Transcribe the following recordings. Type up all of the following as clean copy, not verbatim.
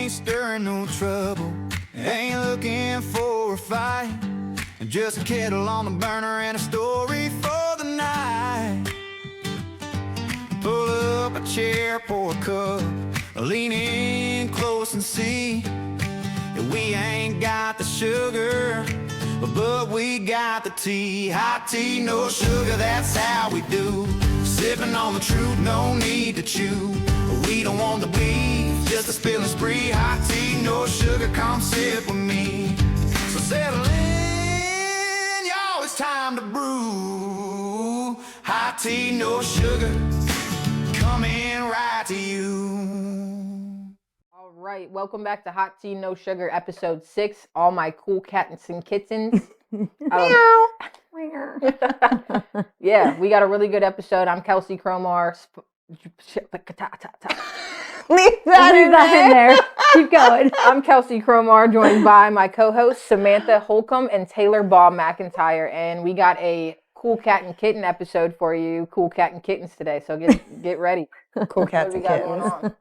ain't stirring no trouble, ain't looking for a fight. Just a kettle on the burner and a story for the night. Pull up a chair, pour a cup, lean in close and see. We ain't got the sugar, but we got the tea. Hot tea, no sugar, that's how we do. Sippin' on the truth, no need to chew. We don't want the beef, just a spilling spree. Hot tea, no sugar, come sit with me. So settle in, y'all, it's time to brew. Hot tea, no sugar, coming right to you. All right, welcome back to Hot Tea No Sugar, episode 6. All my cool cats and kittens. Meow. Yeah, we got a really good episode. I'm Kelsey Cromar. Leave that in there. Keep going. I'm Kelsey Cromar, joined by my co-hosts Samantha Holcomb and Taylor Bob McIntyre, and we got a cool cat and kitten episode for you, cool cat and kittens today. So get ready. Cool cats and kittens.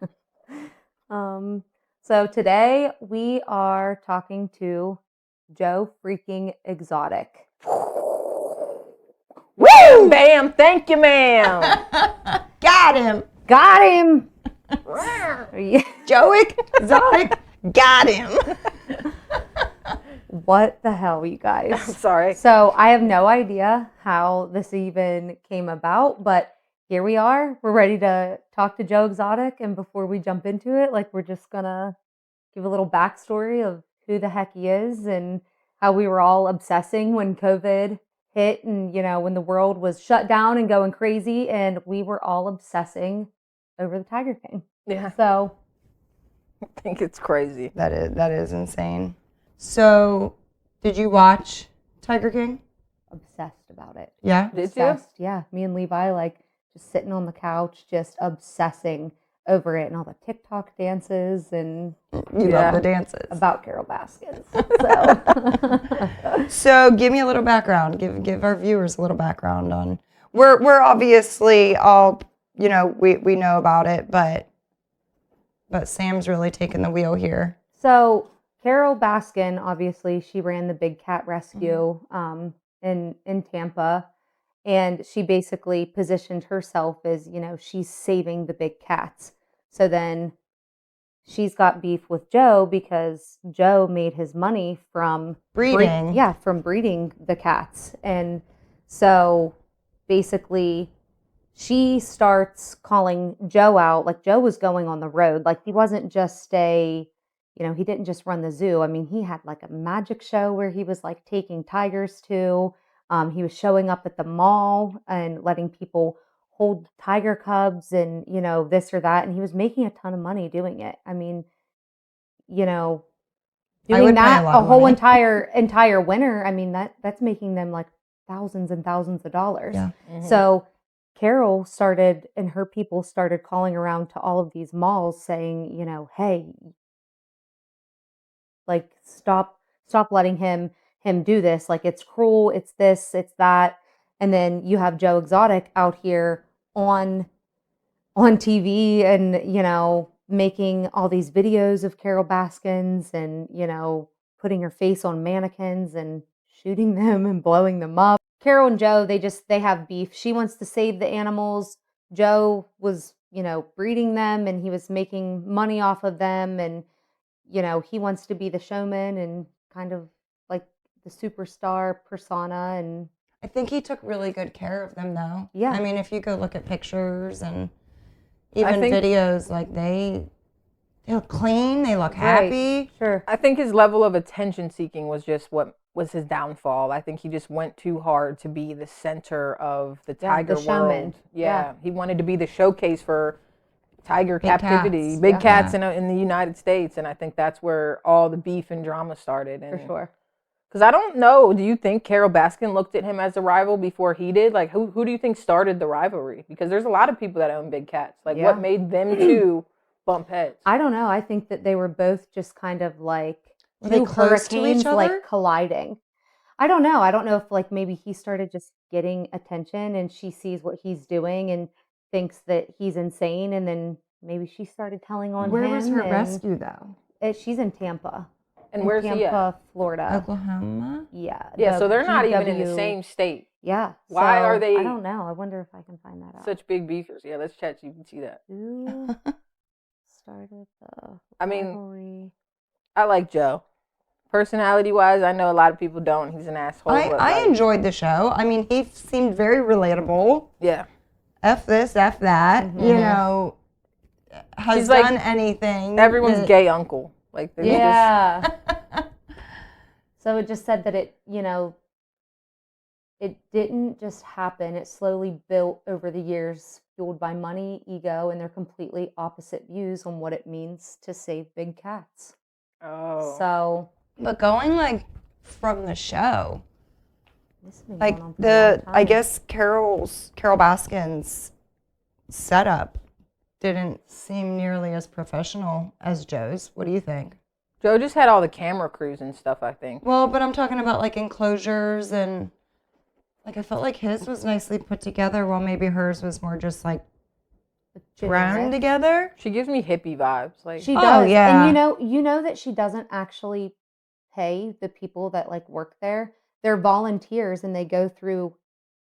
So today we are talking to Joe freaking Exotic. Woo! Bam! Thank you, ma'am. Got him. Joe Exotic. Got him. What the hell, you guys? I'm sorry. So I have no idea how this even came about, but here we are. We're ready to talk to Joe Exotic. And before we jump into it, we're just going to give a little backstory of who the heck he is and how we were all obsessing when COVID hit and, when the world was shut down and going crazy, and we were all obsessing over the Tiger King. Yeah. So I think it's crazy. That is insane. So, did you watch Tiger King? obsessed about it. Yeah. Did you? Obsessed. Yeah. Me and Levi just sitting on the couch, just obsessing over it and all the TikTok dances and You love the dances. about Carol Baskins. So, So give me a little background. Give our viewers a little background on. We're obviously all we know about it, but Sam's really taken the wheel here. So Carol Baskin, obviously, she ran the Big Cat Rescue in Tampa, and she basically positioned herself as, she's saving the big cats. So then she's got beef with Joe because Joe made his money from Breeding. from breeding the cats. And so basically she starts calling Joe out. Like, Joe was going on the road. Like, he wasn't just he didn't just run the zoo. I mean, he had a magic show where he was taking tigers to. He was showing up at the mall and letting people hold tiger cubs and, this or that. And he was making a ton of money doing it. I mean, doing that a whole entire winter. I mean, that's making them thousands and thousands of dollars. Yeah. Mm-hmm. So Carol started, and her people started calling around to all of these malls saying, hey, stop letting him do this. It's cruel. It's this, it's that. And then you have Joe Exotic out here on TV and, making all these videos of Carol Baskins and, putting her face on mannequins and shooting them and blowing them up. Carol and Joe, they have beef. She wants to save the animals. Joe was, breeding them, and he was making money off of them. And, he wants to be the showman and kind of the superstar persona. And I think he took really good care of them, though. Yeah. I mean, if you go look at pictures and even videos, they look clean, they look happy. Right. Sure. I think his level of attention seeking was just what was his downfall. I think he just went too hard to be the center of the tiger the showman. world. Yeah. He wanted to be the showcase for tiger Big captivity, cats. big cats in the United States. And I think that's where all the beef and drama started. For sure. Because I don't know, do you think Carol Baskin looked at him as a rival before he did? Who do you think started the rivalry? Because there's a lot of people that own big cats. What made them two bump heads? I don't know. I think that they were both just kind of Were two they close to hurricanes each other? Colliding. I don't know. I don't know if maybe he started just getting attention and she sees what he's doing and thinks that he's insane, and then maybe she started telling on him. Where was her rescue, though? She's in Tampa. And in where's he at? Tampa, Florida. Oklahoma. Yeah. Yeah, so they're not even in the GW. same state. Yeah. Why so are they I don't know. I wonder if I can find that out. such big beefers? Yeah, let's chat GPT that. Who started the I mean, rivalry? I like Joe. Personality-wise, I know a lot of people don't. He's an asshole. but, I like, enjoyed the show. I mean, he seemed very relatable. Yeah. F this, F that. You know, has He's like done anything. Everyone's gay uncle. Like, they're just, Yeah. So it just said that it didn't just happen. It slowly built over the years, fueled by money, ego, and their completely opposite views on what it means to save big cats. oh. So But going like from the show, this has been like going on for a long I time. guess Carol Baskin's setup didn't seem nearly as professional as Joe's. What do you think? Joe just had all the camera crews and stuff, I think. Well, but I'm talking about like enclosures and like I felt like his was nicely put together while maybe hers was more just like thrown together. She gives me hippie vibes. Like, She Oh, does. yeah. And you know that she doesn't actually pay the people that like work there. They're volunteers and they go through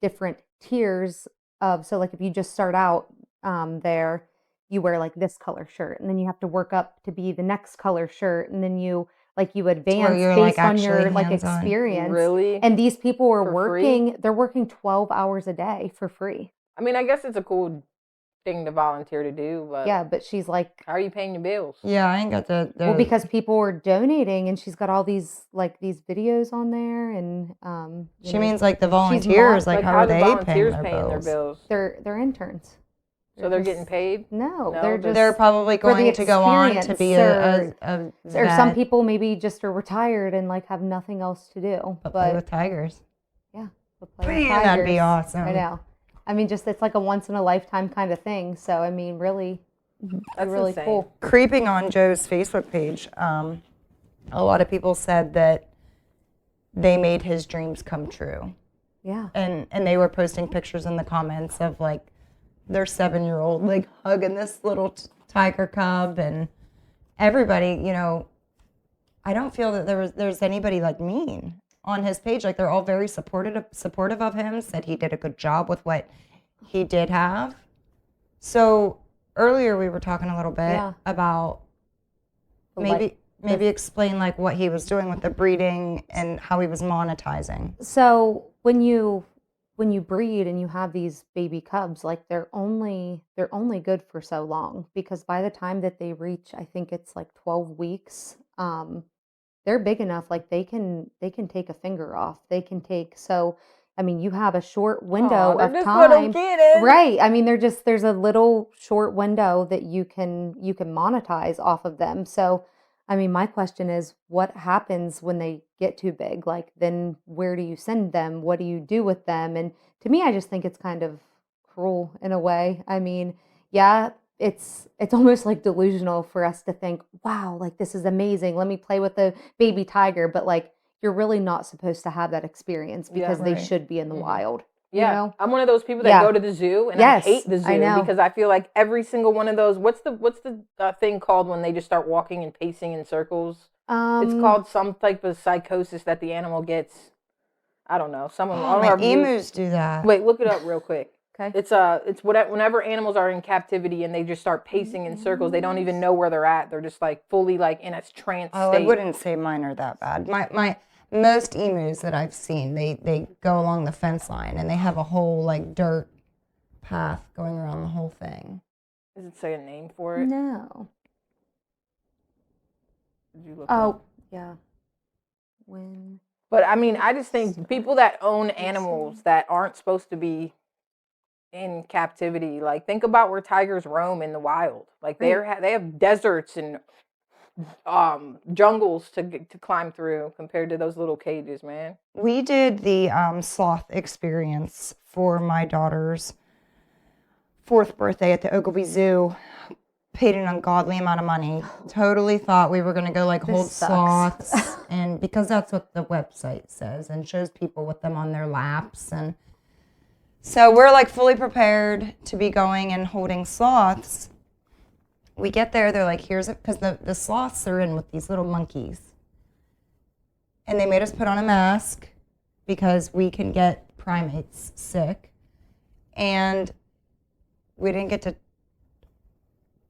different tiers of, so like if you just start out there, you wear like this color shirt and then you have to work up to be the next color shirt and then you advance you're, based like, on your actually like hands-on. experience. really? And these people are For free? working, they're working 12 hours a day for free. I mean, I guess it's a cool thing to volunteer to do, but Yeah, but she's like, how are you paying your bills? Yeah, I ain't got the well, because people were donating, and she's got all these videos on there, and you she know, means like the volunteers, like how are the they volunteers paying their bills? they're interns. So they're just- getting paid? No, No, they're they're- just They're probably for the going to go on to be experience, a or some vet, people maybe just are retired and like have nothing else to do. but play with tigers. but play with Man, that'd be tigers. awesome. I know. I mean, just it's like a once in a lifetime kind of thing. So I mean, really, That's really insane. cool. Creeping on Joe's Facebook page, a lot of people said that they made his dreams come true. Yeah. And they were posting pictures in the comments of like their 7-year-old like hugging this little tiger cub, and everybody, you know, I don't feel that there's anybody like mean on his page. Like they're all very supportive of him, said he did a good job with what he did have. So earlier we were talking a little bit Yeah. about The maybe explain like what he was doing with the breeding and how he was monetizing. So when you breed and you have these baby cubs, like they're only good for so long, because by the time that they reach, I think it's like 12 weeks, they're big enough, like they can take a finger off. They can take, so I mean, you have a short window Aw, of they're just little time. kittens. Right. I mean, there's a little short window that you can monetize off of them. So I mean, my question is, what happens when they get too big? Like, then where do you send them? What do you do with them? And to me, I just think it's kind of cruel in a way. I mean, yeah, it's almost like delusional for us to think, wow, like this is amazing. Let me play with the baby tiger. But like, you're really not supposed to have that experience because they right. should be in the wild. Yeah, You know? I'm one of those people that Yeah. go to the zoo, and Yes, I hate the I zoo know. because I feel like every single one of those. What's the thing called when they just start walking and pacing in circles? It's called some type of psychosis that the animal gets. I don't know. Someone. Oh, my emus do that. Wait, look it up real quick. Okay. It's whenever animals are in captivity and they just start pacing in circles, they don't even know where they're at. They're just like fully like in a trance Oh, state. I wouldn't say mine are that bad. My most emus that I've seen, they go along the fence line and they have a whole like dirt path going around the whole thing. Does it say a name for it? No. Did you look it up? Oh, yeah. When But I mean, I just think people that own animals that aren't supposed to be in captivity, like think about where tigers roam in the wild. Like they have deserts and jungles to climb through compared to those little cages, man. We did the sloth experience for my daughter's 4th birthday at the Ogilvy Zoo. Paid an ungodly amount of money. Totally thought we were going to go like hold sucks. sloths. And because that's what the website says and shows people with them on their laps. And so we're like fully prepared to be going and holding sloths. we get there, they're like, here's it, because the sloths are in with these little monkeys. And they made us put on a mask because we can get primates sick. And we didn't get to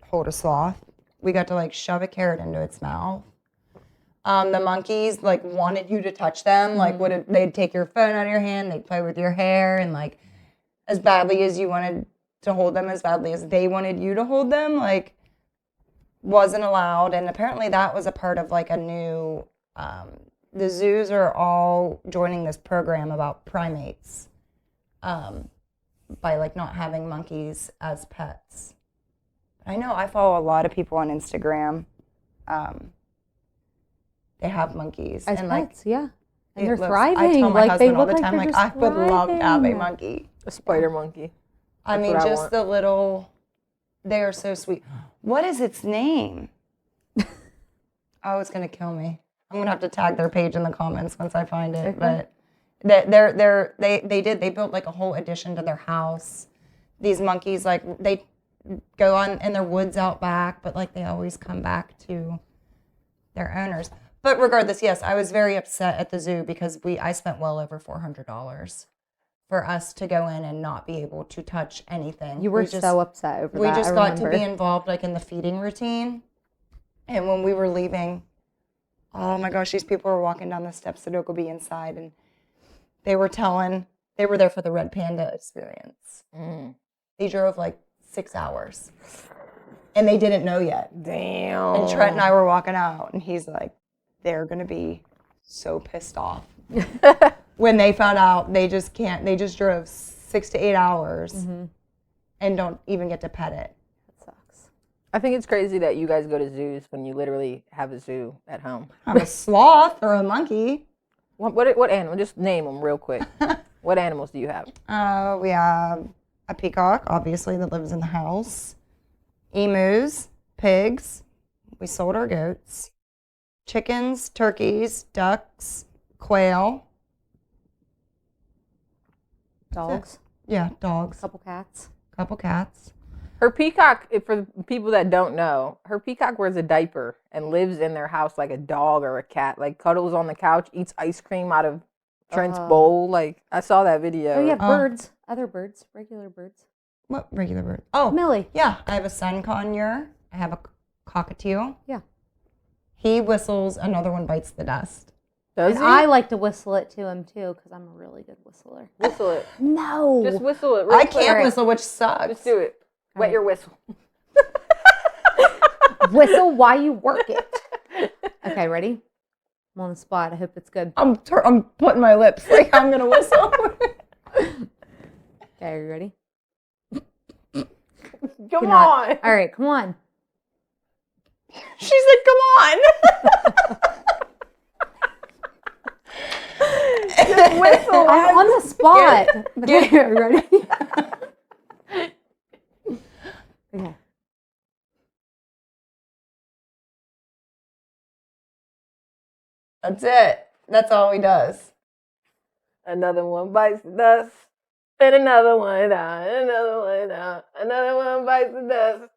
hold a sloth. We got to like shove a carrot into its mouth. The monkeys like wanted you to touch them. Like they'd take your phone out of your hand, they'd play with your hair, and like as badly as you wanted to hold them, as badly as they wanted you to hold them, like wasn't allowed. And apparently that was a part of like a new, the zoos are all joining this program about primates by like not having monkeys as pets. I know I follow a lot of people on Instagram. They have monkeys As and pets, yeah. And they're I thriving. tell my Like they husband all look the like time, they're like just I would love to have a thriving. monkey. A spider monkey. I That's mean, what I just want. the little. They are so sweet. What is its name? Oh, it's gonna kill me. I'm gonna have to tag their page in the comments once I find it. Okay. But they built like a whole addition to their house. These monkeys, like they go on in their woods out back, but like they always come back to their owners. But regardless, yes, I was very upset at the zoo because I spent well over $400 for us to go in and not be able to touch anything. You were so upset over that. We just I got to remember. be involved like in the feeding routine. And when we were leaving, oh my gosh, these people were walking down the steps to go be inside, and they were there for the red panda experience. They drove like 6 hours. And they didn't know yet. Damn. And Trent and I were walking out, and he's like, they're going to be so pissed off. When they found out they just drove 6 to 8 hours and don't even get to pet it. That sucks. I think it's crazy that you guys go to zoos when you literally have a zoo at home. I'm a sloth or a monkey. What animal? Just name them real quick. What animals do you have? We have a peacock, obviously, that lives in the house. Emus, pigs. We sold our goats. Chickens, turkeys, ducks, quail. Dogs. Yeah, dogs. Couple cats. Couple cats. Her peacock, for the people that don't know, her peacock wears a diaper and lives in their house like a dog or a cat. Like cuddles on the couch, eats ice cream out of Trent's bowl. Like I saw that video. Oh, you have birds. Other birds. Regular birds. What regular bird? Oh, Millie. yeah. I have a sun conure. I have a cockatiel. Yeah. He whistles. Another one bites the dust. Does And he? I like to whistle it to him too because I'm a really good whistler. Whistle it. No. Just whistle it. Real I quick. can't whistle, which sucks. Just do it. Wet your whistle. Whistle while you work it. Okay, ready? I'm on the spot. I hope it's good. I'm putting my lips like I'm gonna whistle. Okay, are you ready? Come You're on. not. All right, come on. She said, "Come on." Just whistle. I'm on the spot. Okay, are you ready? Okay. That's it. That's all he does. Another one bites the dust. And another one down. And another one down. Another one bites the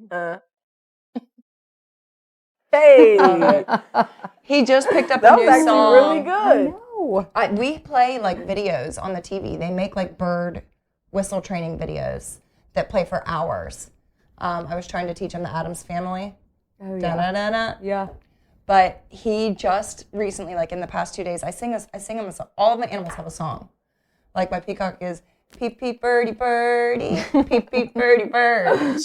dust. Hey. He just picked up That a was new actually song. really good. No. We play like videos on the TV. They make like bird whistle training videos that play for hours. I was trying to teach him the Addams Family. Oh, yeah. Da-da-da-da. Yeah. But he just recently, like in the past 2 days, I sing him a song. All of my animals have a song. Like my peacock is peep peep birdie birdie, peep peep birdie bird.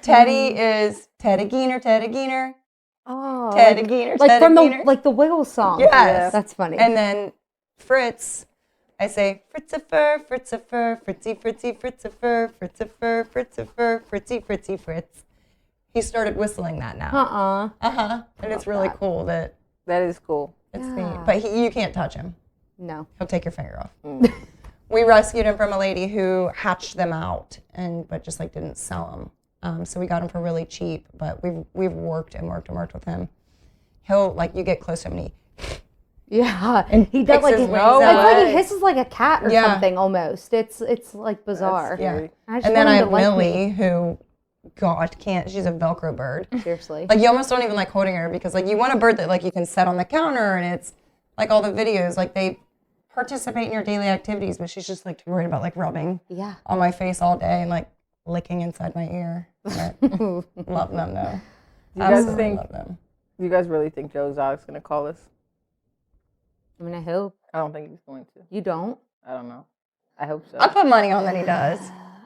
Teddy is Teddy Geener, Teddy Geener, Oh. Teddy Geener, Like Teddy from Geener. the Wiggle song. Yes. That's funny. And then Fritz, I say Fritz-a-fur, Fritz-a-fur, Fritzy, Fritzy, Fritz-a-fur, Fritz-a-fur, Fritz-a-fur, Fritzy, Fritzy, Fritz. He started whistling that now. And it's really cool that That is cool. it's Yeah. neat. But you can't touch him. No. He'll take your finger off. We rescued him from a lady who hatched them out but just like didn't sell them. So we got him for really cheap, but we've worked and worked and worked with him. He'll like, you get close to him and Yeah, And he does picks like his it's wings like out. he hisses like a cat or Yeah. something almost. It's like bizarre. Yeah. I just And then want I him have to like Millie, me. who, God, she's a Velcro bird. Seriously. Like, you almost don't even like holding her because, like, you want a bird that, like, you can set on the counter and it's, like, all the videos, like, they participate in your daily activities, but she's just, like, too worried about, like, rubbing Yeah. on my face all day and, like, licking inside my ear. But love them, though. Do you guys Absolutely think? love them. Do you guys really think Joe Exotic's gonna call us? I mean, I hope I don't think he's going to. you don't. I don't know. I hope so. I put money on that he does.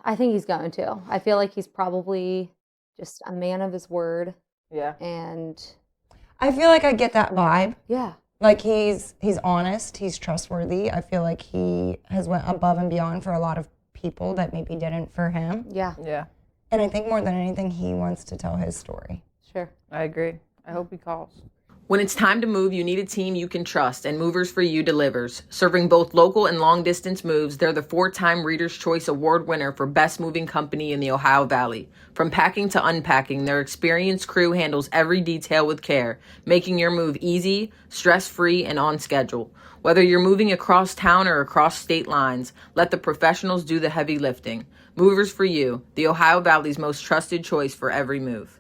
I think he's going to. I feel like he's probably just a man of his word, Yeah. and I feel like I get that vibe. yeah, Like he's honest, he's trustworthy. I feel like he has went above and beyond for a lot of people that maybe didn't for him. yeah, Yeah. And I think more than anything, he wants to tell his story. sure. I agree. I hope he calls. When it's time to move, you need a team you can trust, and Movers for You delivers. Serving both local and long-distance moves, they're the 4-time Reader's Choice Award winner for Best Moving Company in the Ohio Valley. From packing to unpacking, their experienced crew handles every detail with care, making your move easy, stress-free, and on schedule. Whether you're moving across town or across state lines, let the professionals do the heavy lifting. Movers for You, the Ohio Valley's most trusted choice for every move.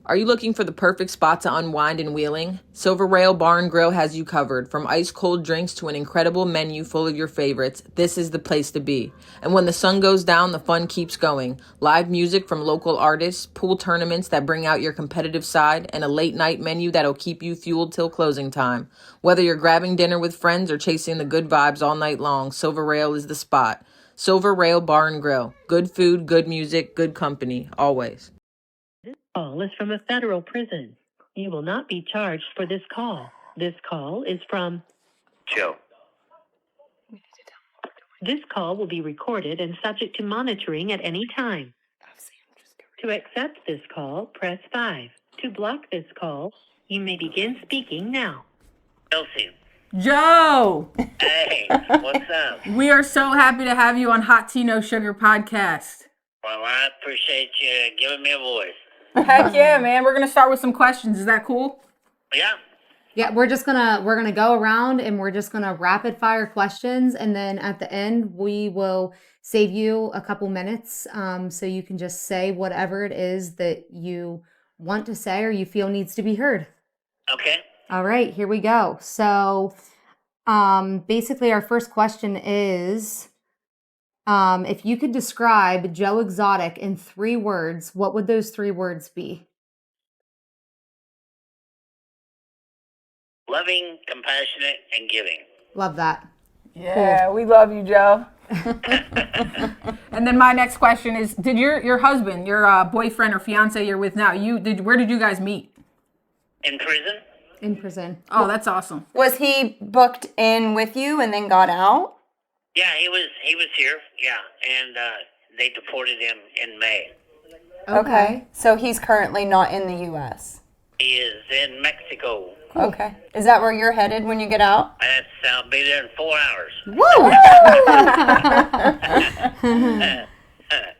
Are you looking for the perfect spot to unwind in Wheeling? Silver Rail Bar and Grill has you covered. From ice-cold drinks to an incredible menu full of your favorites, this is the place to be. And when the sun goes down, the fun keeps going. Live music from local artists, pool tournaments that bring out your competitive side, and a late-night menu that'll keep you fueled till closing time. Whether you're grabbing dinner with friends or chasing the good vibes all night long, Silver Rail is the spot. Silver Rail Bar and Grill. Good food, good music, good company, always. This call is from a federal prison. You will not be charged for this call. This call is from Joe. This call will be recorded and subject to monitoring at any time. To accept this call, press 5. To block this call, you may begin speaking now. Elsie. Joe, Hey, what's up? we are so happy to have you on Hot Tea No Sugar podcast. Well, I appreciate you giving me a voice. Heck yeah, man. We're going to start with some questions. Is that cool? Yeah. Yeah, we're gonna go around and we're just gonna rapid fire questions, and then at the end we will save you a couple minutes, so you can just say whatever it is that you want to say or you feel needs to be heard. Okay. All right, here we go. So, basically, our first question is, if you could describe Joe Exotic in 3 words, what would those 3 words be? Loving, compassionate, and giving. Love that. Yeah, we love you, Joe. And then my next question is, did your husband, your boyfriend or fiance you're with now, where did you guys meet? In prison? In prison. Oh, that's awesome. Was he booked in with you and then got out? Yeah, he was here. Yeah, and they deported him in May. Okay. So he's currently not in the U.S. He is in Mexico. Okay. Is that where you're headed when you get out? I'll be there in 4 hours.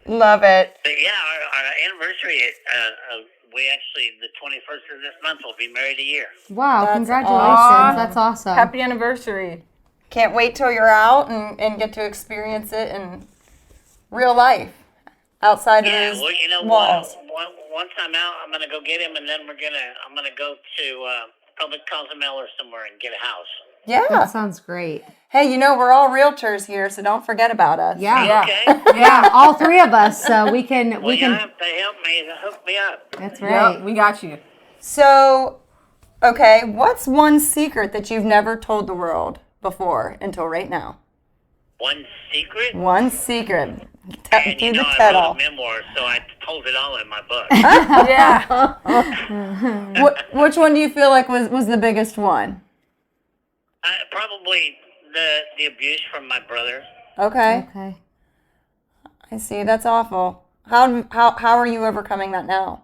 Love it. But yeah, our anniversary, we actually, the 21st of this month, will be married a year. Wow, That's congratulations. awesome. That's awesome. Happy anniversary. Can't wait till you're out and get to experience it in real life outside Yeah, of those well, you know walls. what? Once I'm out, I'm gonna go get him, and then I'm gonna go to Public Cozumel or somewhere and get a house. That Yeah. sounds great. Hey, we're all realtors here, so don't forget about us. Yeah. Okay. Yeah, all 3 of us, so we can Well, you can have to help me, hook me up. That's right. Yep, we got you. So, okay, what's one secret that you've never told the world before until right now? One secret. One secret. And Do you the know, I wrote kettle. a memoir, so I told it all in my book. Yeah. Which one do you feel like was the biggest one? Probably the abuse from my brother. Okay. Okay. I see. That's awful. How are you overcoming that now?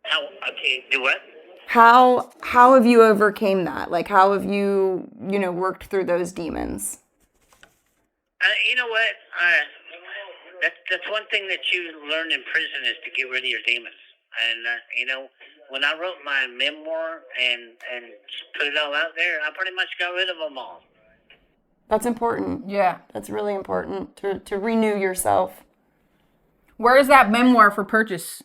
How? Okay, do what? How have you overcame that? Like, how have you worked through those demons? You know what? That's one thing that you learn in prison is to get rid of your demons. And when I wrote my memoir and put it all out there, I pretty much got rid of them all. That's important. Yeah. That's really important to renew yourself. Where is that memoir for purchase?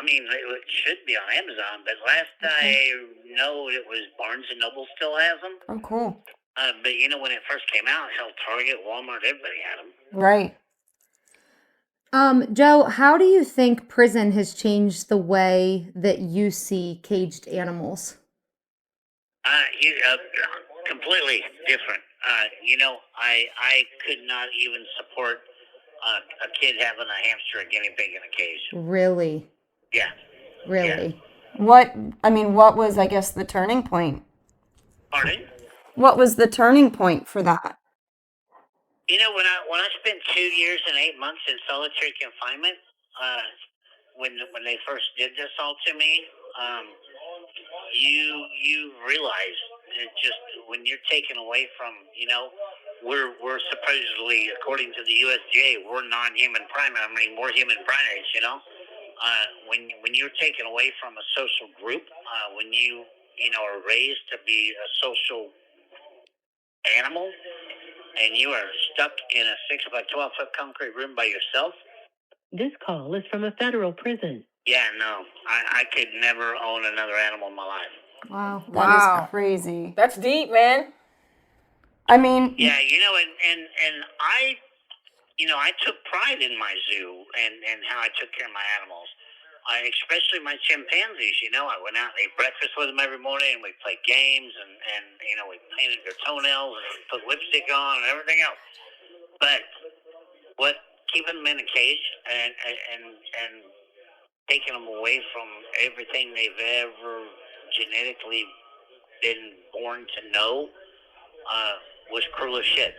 It should be on Amazon, but last I know, it was Barnes and Noble still has them. Oh, cool. But when it first came out, hell, Target, Walmart, everybody had them. Right. Joe, how do you think prison has changed the way that you see caged animals? Completely different. I could not even support a kid having a hamster or guinea pig in a cage. Really? Yeah. Really? What was, I guess, the turning point? Pardon? What was the turning point for that? When I spent 2 years and 8 months in solitary confinement, when they first did this all to me, you realize it just when you're taken away from, we're supposedly, according to the USDA, we're non-human primates. We're human primates. When you're taken away from a social group, when you are raised to be a social animal, and you are stuck in a 6 by 12 foot concrete room by yourself. This call is from a federal prison. Yeah, no, I could never own another animal in my life. Wow. That is crazy. That's deep, man. I mean, Yeah, and I took pride in my zoo and how I took care of my animals. Especially my chimpanzees, I went out and ate breakfast with them every morning, and we played games, and we painted their toenails and put lipstick on and everything else. But keeping them in a cage and taking them away from everything they've ever genetically been born to know was cruel as shit.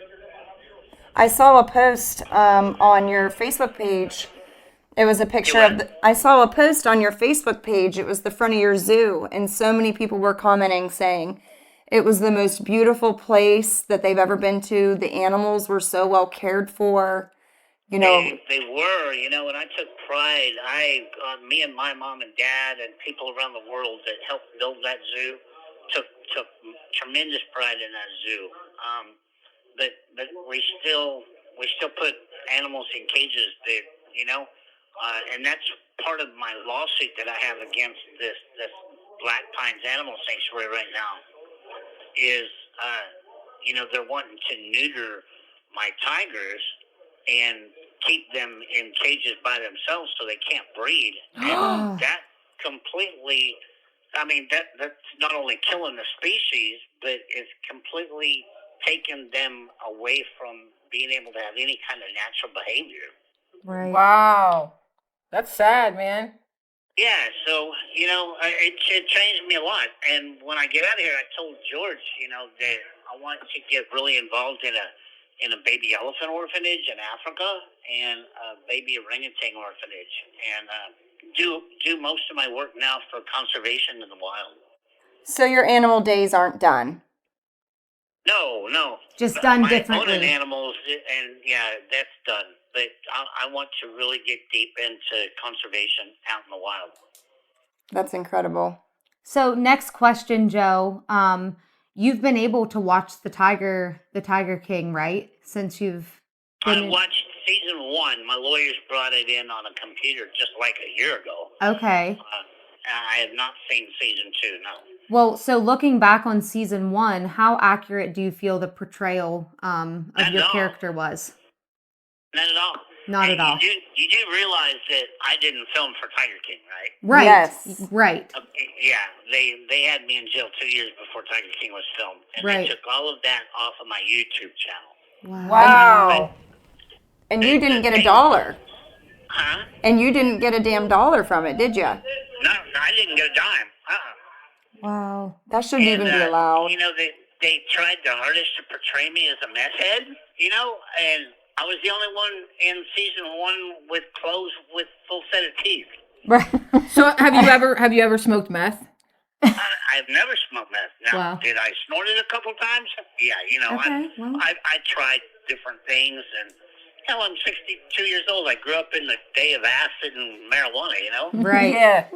I saw a post on your Facebook page. It was a picture I saw a post on your Facebook page. It was the front of your zoo, and so many people were commenting saying it was the most beautiful place that they've ever been to. The animals were so well cared for. They were, and I took pride. Me and my mom and dad and people around the world that helped build that zoo took tremendous pride in that zoo. But we still put animals in cages that, and that's part of my lawsuit that I have against this Black Pines Animal Sanctuary right now. Is they're wanting to neuter my tigers and keep them in cages by themselves so they can't breed. And that completely, that's not only killing the species, but it's completely taking them away from being able to have any kind of natural behavior. Right. Wow. That's sad, man. Yeah, so, it changed me a lot. And when I get out of here, I told George, that I want to get really involved in a baby elephant orphanage in Africa and a baby orangutan orphanage, and do most of my work now for conservation in the wild. So your animal days aren't done? No. Just done my differently. Owning animals, and yeah, that's done. But I want to really get deep into conservation out in the wild. That's incredible. So next question, Joe. You've been able to watch the Tiger King, right? Since you've been I watched season 1. My lawyers brought it in on a computer just like a year ago. Okay. I have not seen season 2, no. Well, so looking back on season 1, how accurate do you feel the portrayal of your character was? Not at all. Not at all. You do realize that I didn't film for Tiger King, right? Right. Yes. Right. Yeah, they had me in jail 2 years before Tiger King was filmed, and Right. they took all of that off of my YouTube channel. Wow. And you didn't get $1. Huh? And you didn't get a damn $1 from it, did you? No, I didn't get a dime. Wow. That shouldn't even be allowed. They tried their hardest to portray me as a meth head, and I was the only one in season 1 with clothes with full set of teeth. Right. So have you ever smoked meth? I've never smoked meth. Now, Wow. did I snort it a couple times? Yeah, Okay, well. I tried different things, Hell, I'm 62 years old. I grew up in the day of acid and marijuana, you know? Right. Yeah.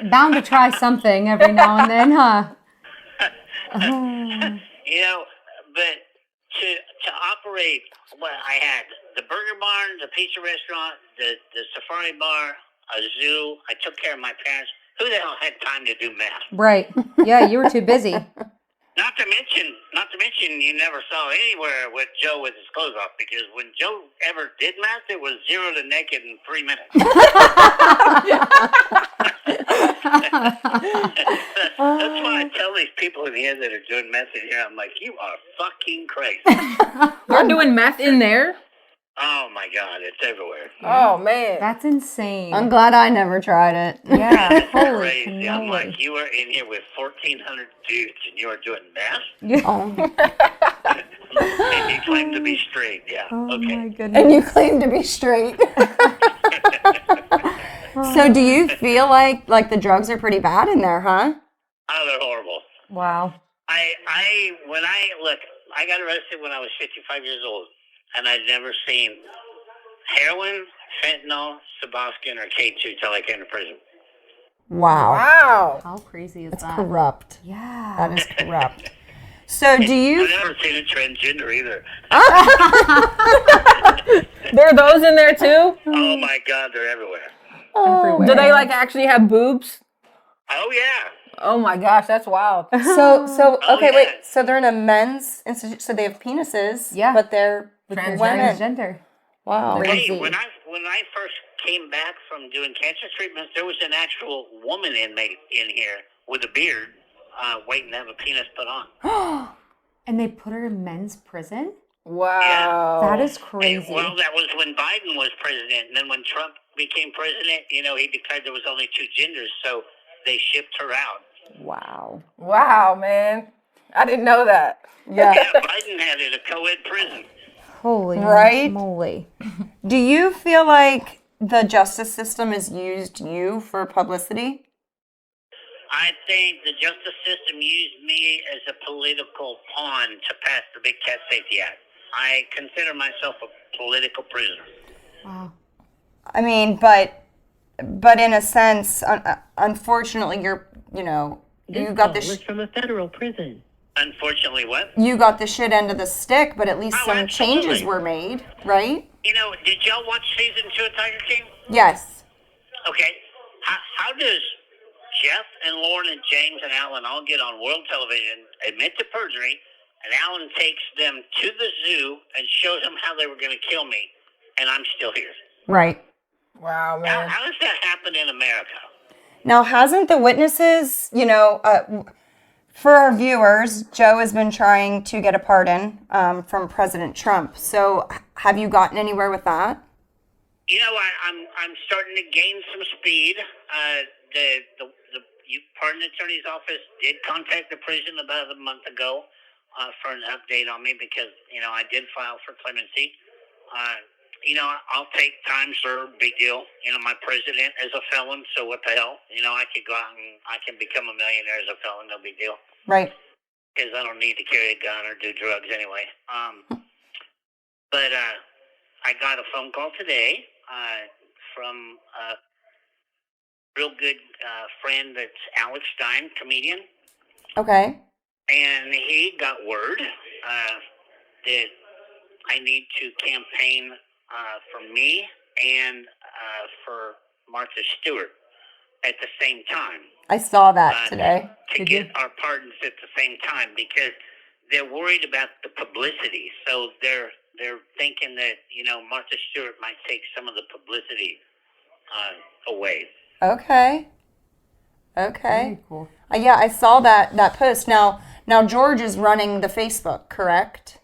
Bound to try something every now and then, huh? You know, but to operate, well, I had the burger barn, the pizza restaurant, the safari bar, a zoo. I took care of my parents. Who the hell had time to do math? Right. Yeah, you were too busy. Not to mention, you never saw anywhere with Joe with his clothes off, because when Joe ever did math, it was 0 to naked in 3 minutes. That's why I tell these people in here that are doing meth in here, I'm like, you are fucking crazy. You're doing meth in there? Oh my God, it's everywhere. Oh man. That's insane. I'm glad I never tried it. Yeah. It's Holy crazy. I'm cannoli. like, you are in here with 1,400 dudes and you are doing meth? Oh. And you claim to be straight. Yeah, Oh okay. my goodness. And you claim to be straight. So do you feel like the drugs are pretty bad in there, huh? Oh, they're horrible. Wow. I got arrested when I was 55 years old, and I'd never seen heroin, fentanyl, Suboxone, or K2 till I came to prison. Wow. Wow. How crazy is That's that? corrupt. Yeah. That is corrupt. So do you... I've never seen a transgender either. There are those in there too? Oh my God, they're everywhere. Everywhere. Do they like actually have boobs? Oh yeah. Oh my gosh, that's wild. So Oh, okay, yeah. wait. So they're in a men's institute, so they have penises, Yeah. but they're Transgender. women. Transgender. Wow. Hey, Crazy. when I first came back from doing cancer treatments, there was an actual woman inmate in here with a beard, waiting to have a penis put on. And they put her in men's prison? Wow. That is And, crazy. well, that was when Biden was president, and then when Trump became president, he declared there was only 2 genders, so they shipped her out. Wow. Wow, man. I didn't know that. Yeah. Yeah, Biden had it, a co-ed prison. Holy Right? moly. Do you feel like the justice system has used you for publicity? I think the justice system used me as a political pawn to pass the Big Cat Safety Act. I consider myself a political prisoner. Wow. I mean, but in a sense, unfortunately, you got the was from a federal prison. Unfortunately, what? you got the shit end of the stick, but at least Oh, some absolutely. changes were made, right? Did y'all watch season 2 of Tiger King? Yes. Okay. How does Jeff and Lauren and James and Alan all get on world television, admit to perjury, and Alan takes them to the zoo and shows them how they were going to kill me, and I'm still here? Right. Wow, man. How does that happen in America? Now, hasn't the witnesses, for our viewers, Joe has been trying to get a pardon from President Trump. So have you gotten anywhere with that? I'm starting to gain some speed. The pardon attorney's office did contact the prison about a month ago for an update on me because, I did file for clemency. I'll take time served, big deal. My president is a felon, so what the hell? I could go out and I can become a millionaire as a felon, no big deal. Right. Because I don't need to carry a gun or do drugs anyway. But I got a phone call today from a real good friend that's Alex Stein, comedian. Okay. And he got word that I need to campaign for me and for Martha Stewart at the same time. I saw that today. To get our pardons at the same time because they're worried about the publicity. So they're thinking that, Martha Stewart might take some of the publicity away. Okay. Very cool. Yeah, I saw that post. Now George is running the Facebook, correct?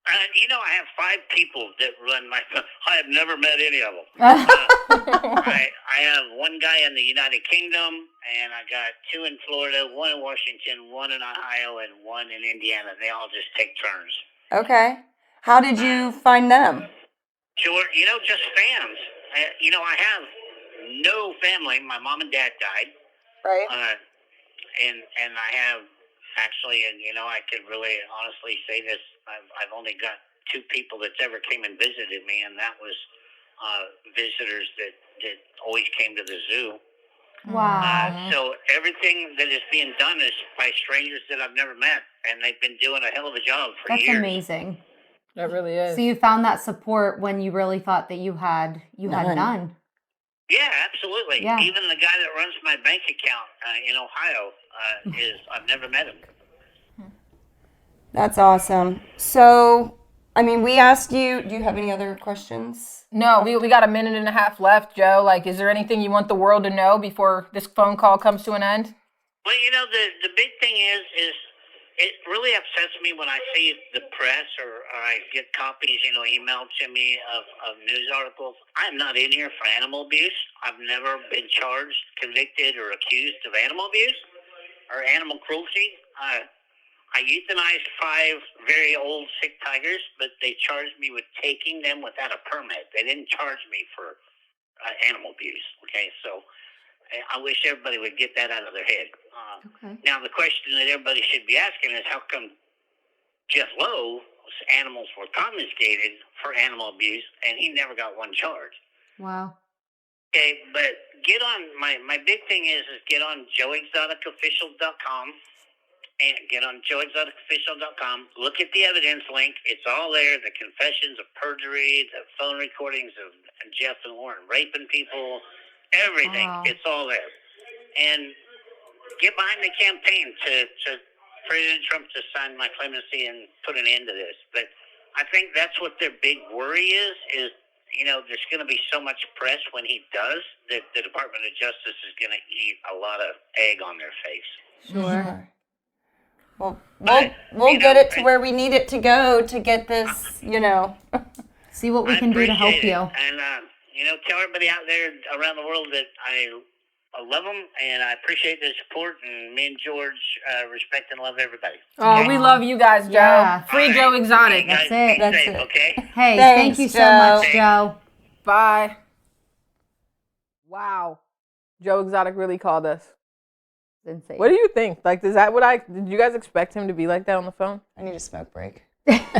I have 5 people that run my. I have never met any of them. I have one guy in the United Kingdom, and I got 2 in Florida, 1 in Washington, 1 in Ohio, and 1 in Indiana. They all just take turns. Okay. How did you find them? Sure, just fans. I have no family. My mom and dad died. Right. And I have actually, and I could really honestly say this. I've only got two people that's ever came and visited me, and that was visitors that always came to the zoo. Wow. So everything that is being done is by strangers that I've never met, and they've been doing a hell of a job for That's years. amazing. That really is. So you found that support when you really thought that you had none. Yeah, absolutely. Yeah. Even the guy that runs my bank account in Ohio I've never met him. That's awesome. So, I mean, we asked you, do you have any other questions? No, we got a minute and a half left, Joe. Like, is there anything you want the world to know before this phone call comes to an end? Well, the big thing is it really upsets me when I see the press or I get copies, emailed to me of news articles. I'm not in here for animal abuse. I've never been charged, convicted, or accused of animal abuse or animal cruelty. I euthanized 5 very old sick tigers, but they charged me with taking them without a permit. They didn't charge me for animal abuse. Okay, so I wish everybody would get that out of their head. Okay. Now, the question that everybody should be asking is how come Jeff Lowe's animals were confiscated for animal abuse and he never got one charge? Wow. Okay, but get on, my big thing is get on joeexoticofficial.com. And get on joeexoticofficial.com. Look at the evidence link. It's all there. The confessions of perjury, the phone recordings of Jeff and Lauren raping people, everything. Wow. It's all there. And get behind the campaign to President Trump to sign my clemency and put an end to this. But I think that's what their big worry is there's going to be so much press when he does that the Department of Justice is going to eat a lot of egg on their face. Sure. Well, we'll get it to where we need it to go to get this, See what we can do to help you. And, tell everybody out there around the world that I love them and I appreciate their support. And me and George respect and love everybody. Oh, we love you guys, Joe. Yeah. Free Joe Exotic. Guys, That's it. be That's safe, it. okay? Hey, Thanks, thank you so Joe. much, Joe. Bye. Wow. Joe Exotic really called us. Insane. What do you think? Like, did you guys expect him to be like that on the phone? I need a smoke break. That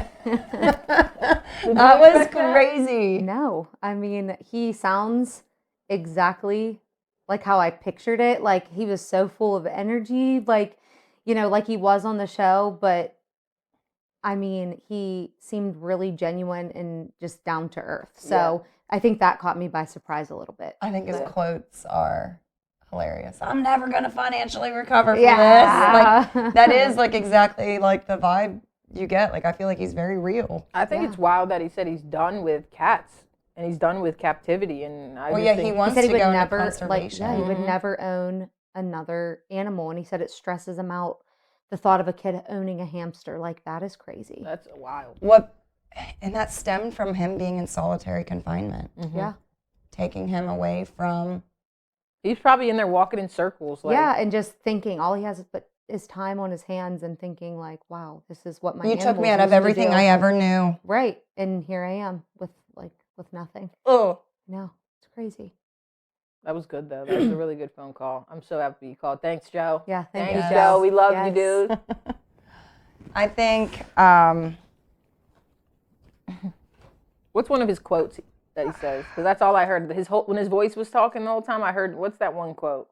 was crazy. No, I mean, he sounds exactly like how I pictured it. Like, he was so full of energy, like he was on the show, but I mean, he seemed really genuine and just down to earth. So I think that caught me by surprise a little bit. I think his quotes are hilarious. I'm never going to financially recover from Yeah. this. Like, that is like exactly like the vibe you get. Like, I feel like he's very real. I think it's wild that he said he's done with cats and he's done with captivity. And he wants he said to he would go into never, conservation. he would never own another animal. And he said it stresses him out. The thought of a kid owning a hamster, like, that is crazy. That's wild. And that stemmed from him being in solitary confinement. Mm-hmm. Yeah. Taking him away from... He's probably in there walking in circles. Like, yeah, and just thinking all he has is time on his hands and thinking like, wow, this is what my You took animals me out of used to everything do. I ever knew. Right, and here I am with nothing. Oh. No, it's crazy. That was good, though. That was a really good phone call. I'm so happy you called. Thanks, Joe. Yeah, Thanks, you. Joe. We love you, Yes. dude. I think... What's one of his quotes that he says? Because that's all I heard. When his voice was talking the whole time, I heard, what's that one quote?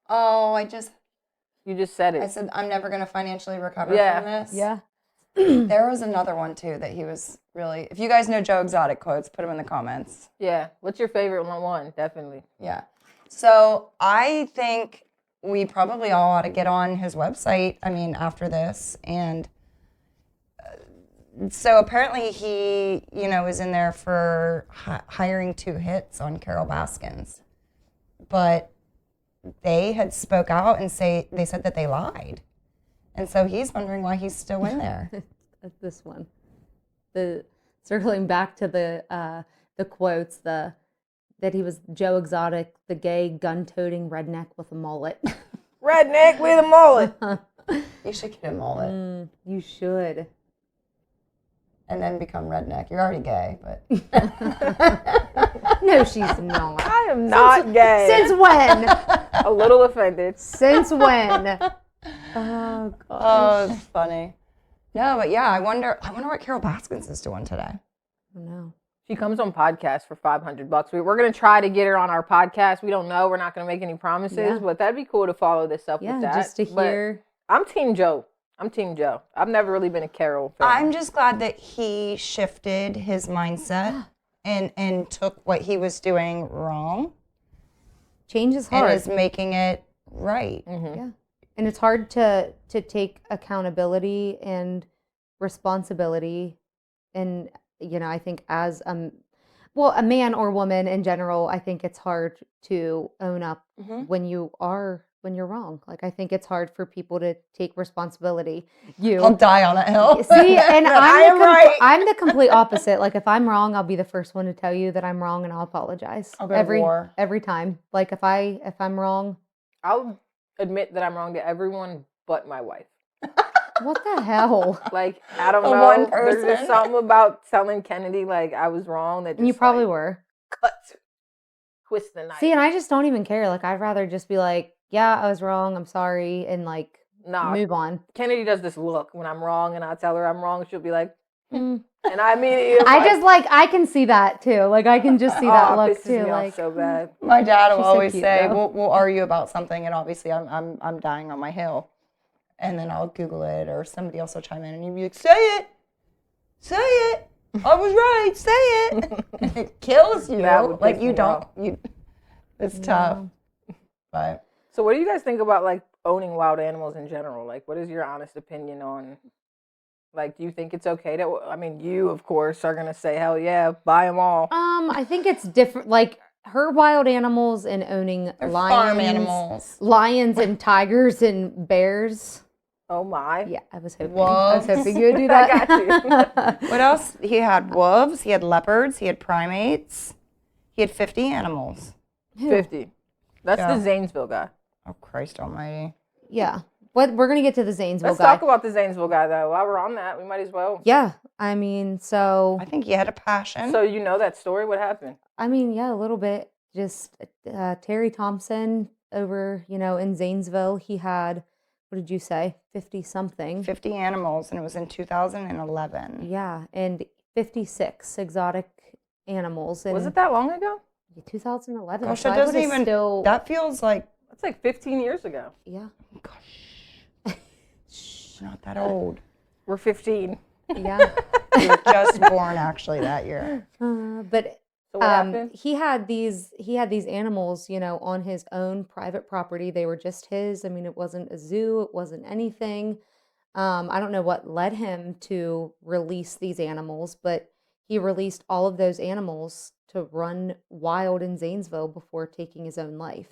You just said it. I said, I'm never going to financially recover Yeah. from this. Yeah. There was another one, too, that he was really... If you guys know Joe Exotic quotes, put them in the comments. Yeah. What's your favorite one? Definitely. Yeah. So I think we probably all ought to get on his website, after this. And so apparently he, is in there for hiring 2 hits on Carol Baskins. But they had spoke out and they said that they lied. And so he's wondering why he's still in there. This one, circling back to the quotes, that he was Joe Exotic, the gay gun-toting redneck with a mullet. Redneck with a mullet. You should get a mullet. You should. And then become redneck. You're already gay, but... No, she's not. I am not gay. Since when? A little offended. Since when? Oh, God. Oh, it's funny. No, but yeah, I wonder what Carol Baskins is doing today. I don't know. She comes on podcast for $500. We're gonna try to get her on our podcast. We don't know. We're not gonna make any promises, Yeah. but that'd be cool to follow this up Yeah, with that. just to But hear. I'm Team Joe. I've never really been a Carol fan. I'm just glad that he shifted his mindset and took what he was doing wrong Change is and hard. is making it right. Yeah. And it's hard to take accountability and responsibility. And, I think as a man or woman in general, I think it's hard to own up when you're wrong. Like, I think it's hard for people to take responsibility. I'll die on a hill. See, and I am right. I'm the complete opposite. Like, if I'm wrong, I'll be the first one to tell you that I'm wrong, and I'll apologize. I'll go to war. Every time. Like, if I'm wrong, I'll admit that I'm wrong to everyone but my wife. what the hell? Like, I don't The know. one There's person. just something about telling Kennedy like I was wrong that just, And you probably like, were. twist the knife. See, and I just don't even care. Like, I'd rather just be like, yeah, I was wrong. I'm sorry, and like move on. Kennedy does this look when I'm wrong, and I tell her I'm wrong. She'll be like, Mm. and I immediately. I can see that too. Like, I can just see that look pisses too. me Like, off so bad. My dad will She's so always cute, say, though. we'll argue about something, and obviously I'm dying on my hill. And then I'll Google it, or somebody else will chime in, and you'll be like, say it. I was right, say it. It kills you. That would Like, piss you me don't, off. it's tough. But So, what do you guys think about like owning wild animals in general? Like, what is your honest opinion on? Like, do you think it's okay to? I mean, you of course are gonna say, hell yeah, buy them all. I think it's different. Like, her wild animals and owning they're lions, farm animals. lions and tigers and bears. Oh my. Yeah, I was hoping. Wolves. I was hoping you would do that. I got What else? He had wolves, he had leopards, he had primates. He had 50 animals. 50. That's Yeah. the Zanesville guy. Oh, Christ almighty. Yeah. What we're gonna get to the Zanesville Let's guy. talk about the Zanesville guy though. While we're on that, we might as well. Yeah, I mean, so I think he had a passion. So you know that story? What happened? I mean, yeah, a little bit. Just Terry Thompson over, in Zanesville. He had, what did you say, 50 something? 50 animals, and it was in 2011. Yeah, and 56 exotic animals. And Was it that long ago? 2011? Gosh, so that I doesn't would've even, still, that feels like, That's like 15 years ago. yeah, not that old. We're 15. yeah. He was just born actually that year. But So what happened? he had these animals, on his own private property. They were just his. I mean, it wasn't a zoo, it wasn't anything. I don't know what led him to release these animals, but he released all of those animals to run wild in Zanesville before taking his own life.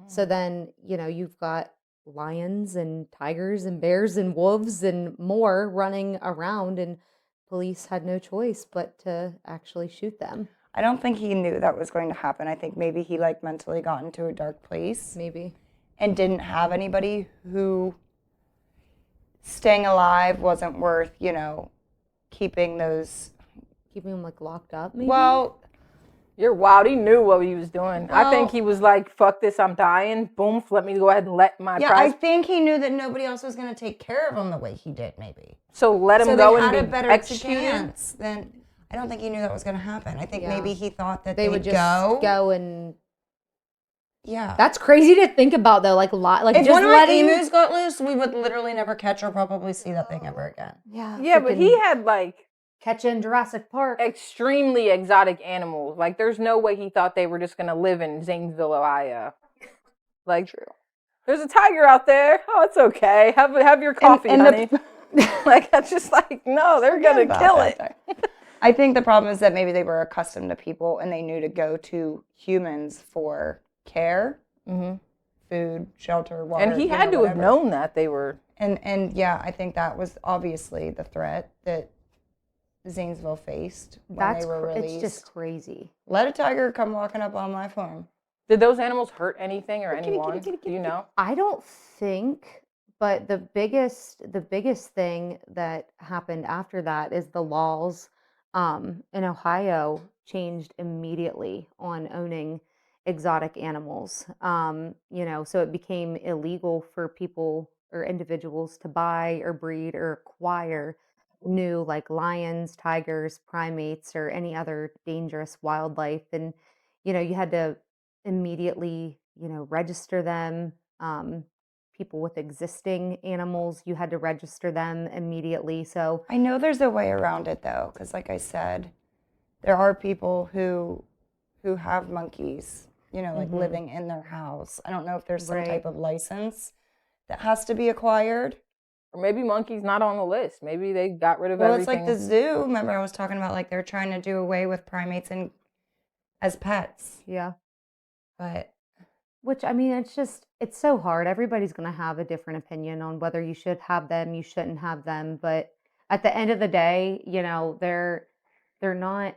So then, you've got lions and tigers and bears and wolves and more running around, and police had no choice but to actually shoot them. I don't think he knew that was going to happen. I think maybe he like mentally got into a dark place Maybe. and didn't have anybody who staying alive wasn't worth, keeping those. Keeping them like locked up, maybe? Well, You're wild. He knew what he was doing. I think Well- he was like, fuck this, I'm dying. Boom, let me go ahead and let my yeah, I prize. think he knew that nobody else was going to take care of him the way he did, maybe. So let him So go they and had be a better executed. chance than. I don't think he knew that was going to happen. I think Yeah. maybe he thought that they would just go and Yeah. that's crazy to think about though. Like if just one of letting my emus got loose, we would literally never catch or probably see that thing ever again. Yeah, but he had like catch in Jurassic Park. extremely exotic animals. Like, there's no way he thought they were just gonna live in Zanesville, Ohio. Like, there's a tiger out there. Oh, it's okay. Have your coffee, and honey. Like, that's just like, no, they're gonna About kill that it. thing. I think the problem is that maybe they were accustomed to people and they knew to go to humans for care, food, shelter, water. And he had to have whatever. known that they were. And yeah, I think that was obviously the threat that Zanesville faced when they were released. it's just crazy. Let a tiger come walking up on my farm. Did those animals hurt anything or anyone? Do you know? I don't think, but the biggest thing that happened after that is the laws in Ohio changed immediately on owning exotic animals. So it became illegal for people or individuals to buy or breed or acquire new, like lions, tigers, primates, or any other dangerous wildlife. And, you had to immediately, register them. People with existing animals, you had to register them immediately. So I know there's a way around it though, because like I said, there are people who have monkeys, like living in their house. I don't know if there's some Right. type of license that has to be acquired. Or maybe monkey's not on the list. Maybe they got rid of Well, everything. it's like the zoo. Remember I was talking about like they're trying to do away with primates as pets. yeah. But Which, I mean, it's so hard. Everybody's going to have a different opinion on whether you should have them, you shouldn't have them. But at the end of the day, they're not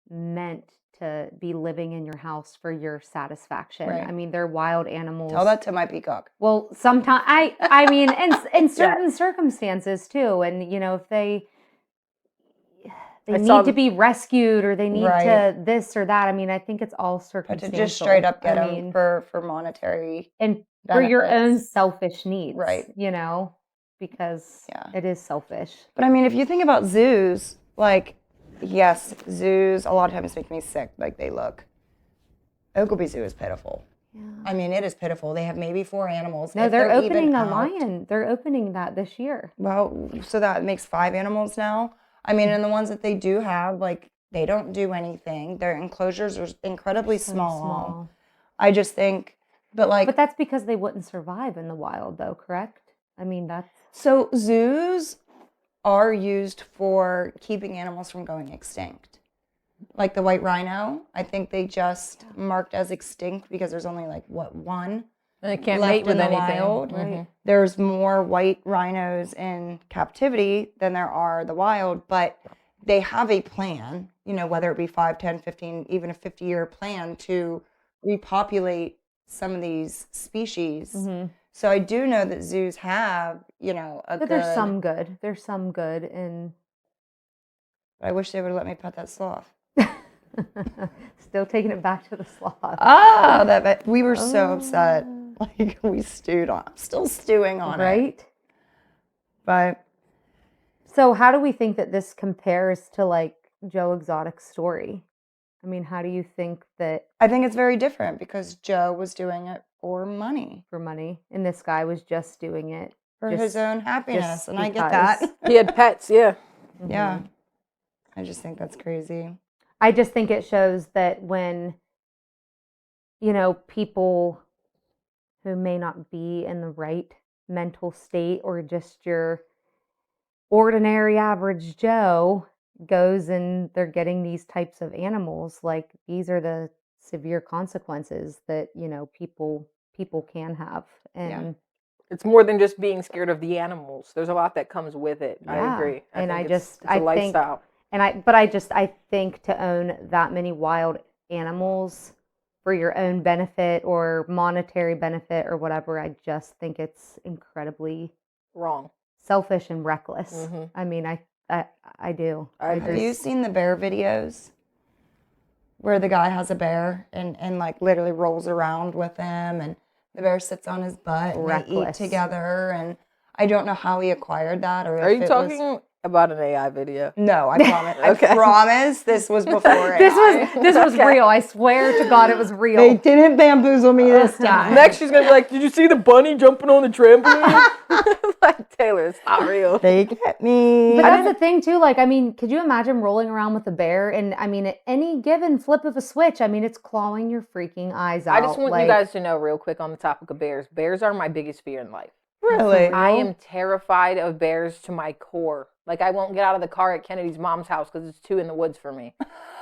meant to be living in your house for your satisfaction. Right. I mean, they're wild animals. tell that to my peacock. Well, sometimes I mean, in certain circumstances too, and if they I need saw to be rescued or they need Right. to this or that. I mean, I think it's all But circumstantial. to just straight up get I them mean, for monetary. and for your own benefits. selfish needs, Right. because Yeah. it is selfish. But I mean, if you think about zoos, like, yes, zoos a lot of times make me sick. Like they look. Ogleby Zoo is pitiful. Yeah. I mean, it is pitiful. They have maybe 4 animals. No, if they're even opening a out. lion. They're opening that this year. Well, so that makes 5 animals now. I mean, and the ones that they do have, like, they don't do anything. Their enclosures are incredibly So small. I just think, but like, But that's because they wouldn't survive in the wild, though, correct? I mean, that's so zoos are used for keeping animals from going extinct. Like the white rhino, I think they just marked as extinct because there's only like one and it can't left mate with in the anything. wild. Mhm. There's more white rhinos in captivity than there are the wild, but they have a plan, whether it be 5, 10, 15, even a 50-year plan to repopulate some of these species. So I do know that zoos have, but there's some good. There's some good in I wish they would let me pet that sloth. still taking it back to the sloth. Ah, that we were so upset. Like we still stewing on it. Right? But So how do we think that this compares to like Joe Exotic's story? I mean, how do you think that I think it's very different because Joe was doing it for money, for money and this guy was just doing it for just- his own happiness, just and I get because. that. He had pets, yeah. Yeah, I just think that's crazy. I just think it shows that when, people who may not be in the right mental state or just your ordinary average Joe goes and they're getting these types of animals, like these are the severe consequences that, people can have. And It's more than just being scared of the animals. There's a lot that comes with it. I Yeah, agree. and think I it's just- a I think- lifestyle. And I think to own that many wild animals for your own benefit or monetary benefit or whatever, I just think it's incredibly Wrong. selfish and reckless. Mhm. I mean, I do. I Have agree. you seen the bear videos where the guy has a bear and like literally rolls around with him and the bear sits on his butt and they eat Reckless. together? And I don't know how he acquired that or Are if you it talking about an AI video? No, I promise. Okay. I promise this was before This AI. was real. I swear to God, it was real. They didn't bamboozle me this time. Next, she's gonna be like, "Did you see the bunny jumping on the trampoline?" Like, Taylor, it's not real. They get me. But that's the thing too. Like, I mean, could you imagine rolling around with a bear? And I mean, at any given flip of a switch, I mean, it's clawing your freaking eyes out. I just want like, you guys to know real quick on the topic of bears. Bears are my biggest fear in life. Really? I am terrified of bears to my core. Like, I won't get out of the car at Kennedy's mom's house because it's too in the woods for me.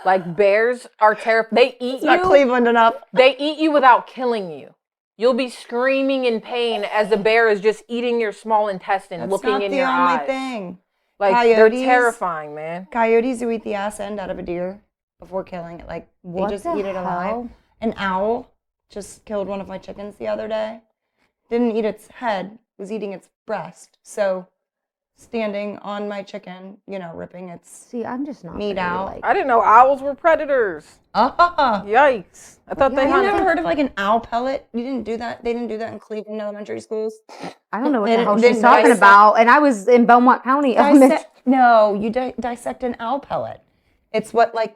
Like, bears are terrifying. They eat It's not you. Cleveland enough. They eat you without killing you. You'll be screaming in pain as the bear is just eating your small intestine, That's looking not in the your only eyes. thing. Like, Coyotes. they're terrifying, man. Coyotes who eat the ass end out of a deer before killing it. Like, What they just the eat it alive. hell? An owl just killed one of my chickens the other day. Didn't eat its head, was eating its breast. So, standing on my chicken, ripping its See, I'm just not meat very, out. Like, I didn't know owls were predators. Yikes. I thought they You hunted. never heard of like an owl pellet? You didn't do that? They didn't do that in Cleveland elementary schools? I don't know what the Then- hell then she's talking dissect- about. And I was in Belmont County. No, you dissect an owl pellet. It's what like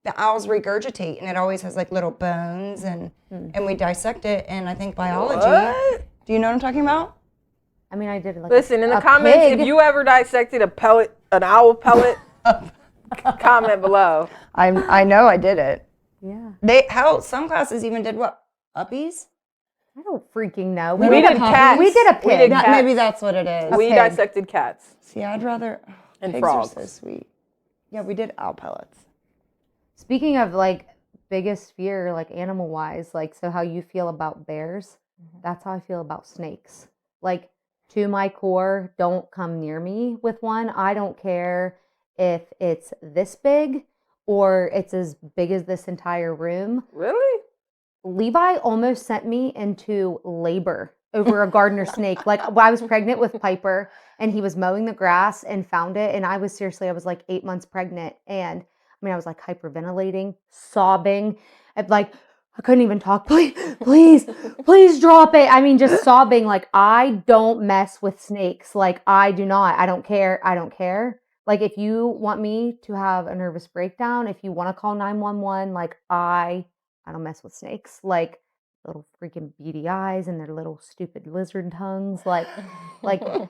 the owls regurgitate, and it always has like little bones, and we dissect it. And I think biology. What? Do you know what I'm talking about? I mean, I did like Listen, in the a comments, pig. if you ever dissected an owl pellet, comment below. I know I did it. Yeah. Some classes even did what? Uppies? I don't freaking know. We did did a cats. We did a We did pig. cats. Maybe that's what it is. We pig. dissected cats. See, I'd rather. And pigs frogs. are so sweet. Yeah, we did owl pellets. Speaking of like biggest fear, like animal wise, like so how you feel about bears, that's how I feel about snakes. Like to my core, don't come near me with one. I don't care if it's this big or it's as big as this entire room. Really? Levi almost sent me into labor over a gardener snake. Like I was pregnant with Piper and he was mowing the grass and found it. And I was like 8 months pregnant. And I mean, I was like hyperventilating, sobbing. And like, I couldn't even talk. Please drop it. I mean, just sobbing. Like, I don't mess with snakes. Like, I do not. I don't care. Like, if you want me to have a nervous breakdown, if you want to call 911, like, I don't mess with snakes. Like, little freaking beady eyes and their little stupid lizard tongues. Like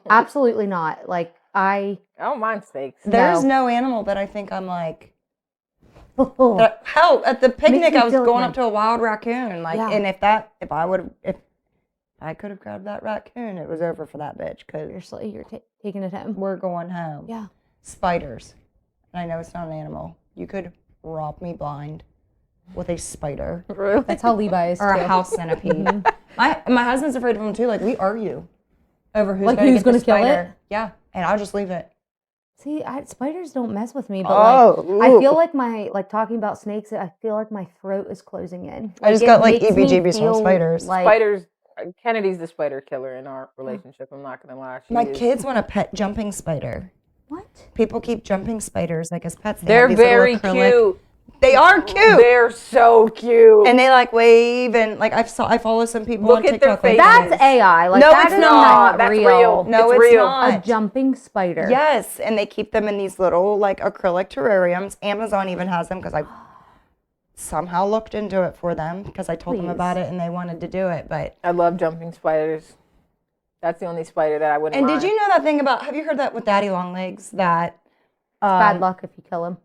absolutely not. Like, I don't mind snakes. There's no animal that I think I'm like. Hell, at the picnic, I was going up to a wild raccoon. Like, and if I could have grabbed that raccoon, it was over for that bitch. Cause seriously, you're taking it home. We're going home. Yeah. Spiders. And I know it's not an animal. You could rob me blind with a spider. Really? That's how Levi is Or too. a house centipede. My husband's afraid of them too. Like, we argue over who's Like, going who's to gonna kill spider. it? Yeah, and I'll just leave it. See, spiders don't mess with me, but I feel like talking about snakes, I feel like my throat is closing in. I just it got like makes me EBGBs from feel spiders. Like, Spiders. Kennedy's the spider killer in our relationship. I'm not gonna lie. My kids want a pet jumping spider. what? People keep jumping spiders like as pets. They They're have these little very acrylic- cute. They are cute. They're so cute. And they like wave and like I follow some people Look on at their TikTok. Like, faces. That's AI. Like No, that it's is not. That's real. real. no, It's it's real. A not. jumping spider. Yes, and they keep them in these little like acrylic terrariums. Amazon even has them because I somehow looked into it for them because I told them Please. about it and they wanted to do it. But I love jumping spiders. That's the only spider that I wouldn't and mind. did you know that thing about? Have you heard that with daddy long legs? That Bad luck if you kill him.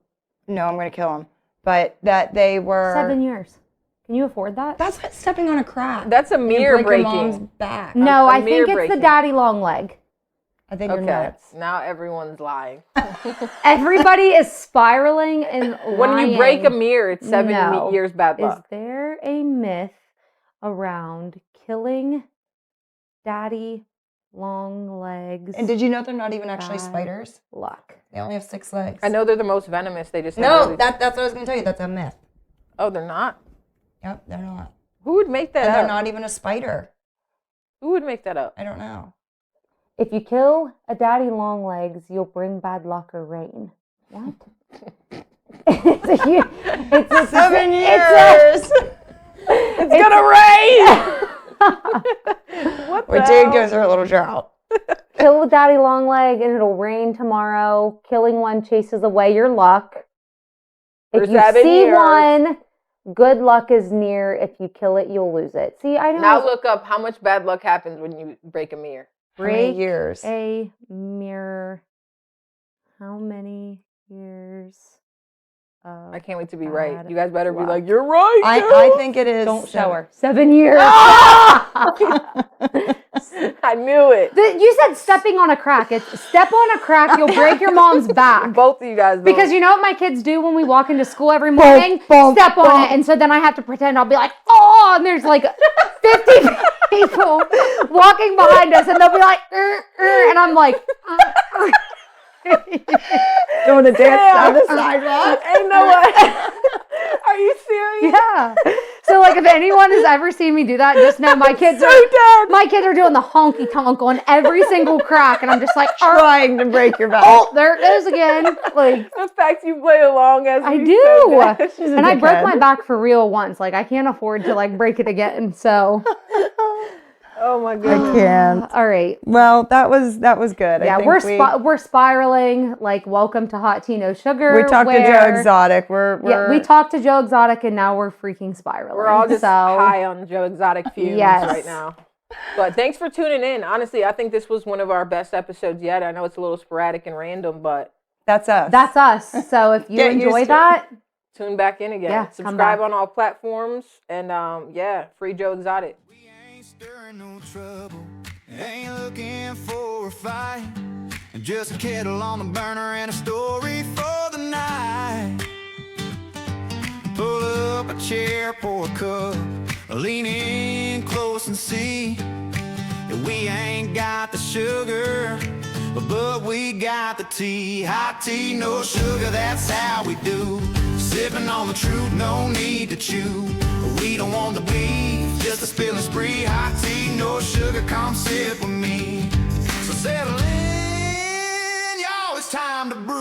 No, I'm gonna kill him. But that they were 7 years. Can you afford that? That's like stepping on a crack. That's a mirror Break breaking. your mom's back. No, a I think mirror it's breaking. the daddy long leg. I think you're Okay, nuts. now everyone's lying. Everybody is spiraling and When you break a lying. mirror, it's 7 No. years bad Is luck. there a myth around killing daddy long legs? And did you know they're not even actually Bad spiders? luck? They only have 6 legs. I know they're the most venomous. They just have No, really- that's what I was gonna tell you. That's a myth. Oh, they're not. Yep, they're not. Who would make that And they're up? not even a spider. Who would make that up? I don't know. If you kill a daddy long legs, you'll bring bad luck or rain. What? it's a 7 years. It's gonna rain. What the We did hell? go through a little drought. Kill a daddy long leg and it'll rain tomorrow. Killing one chases away your luck. For If you 7 see years. one, good luck is near. If you kill it, you'll lose it. See, I know. Now look up how much bad luck happens when you break a mirror. How many Break years? a mirror. How many years? I can't wait to be right. Bad You guys better be luck. like, you're right. I think it is. Don't show her. 7 years. I knew it. You said stepping on a crack. It's step on a crack, you'll break your mom's back. Both of you guys. Because you know what my kids do when we walk into school every morning? Step on it. And so then I have to pretend I'll be like, oh, and there's like 50 people walking behind us and they'll be like, and I'm like, Doing a dance down the sidewalk. Ain't no way. Are you serious? yeah. So like if anyone has ever seen me do that, just know my kids my kids are doing the honky tonk on every single crack and I'm just like, Trying to break your back. oh, there it is again. Like The fact you play along as I me do. so bad. And I broke dickhead. my back for real once. Like I can't afford to like break it again. So Oh my I god. can't. All right. Well, that was good. Yeah, I think we're spiraling. Like, welcome to Hot Tea No Sugar. we talked to Joe where- Exotic. Yeah, we talked to Joe Exotic, and now we're freaking spiraling. We're all just so, high on Joe Exotic fumes Yes. right now. But thanks for tuning in. Honestly, I think this was one of our best episodes yet. I know it's a little sporadic and random, but That's us. That's us. So if you Get used enjoy to it. that, tune back in again. Yeah, come Subscribe back. on all platforms. And yeah, free Joe Exotic. We ain't stirring no trouble, ain't looking for a fight. Just a kettle on the burner and a story for the night. Pull up a chair, pour a cup, lean in close and see that we ain't got the sugar, but we got the tea. Hot tea, no sugar, that's how we do. Sipping on the truth, no need to chew. We don't want the beef, just a spilling spree. Hot tea, no sugar, come sip with me. So settle in, y'all, it's time to brew.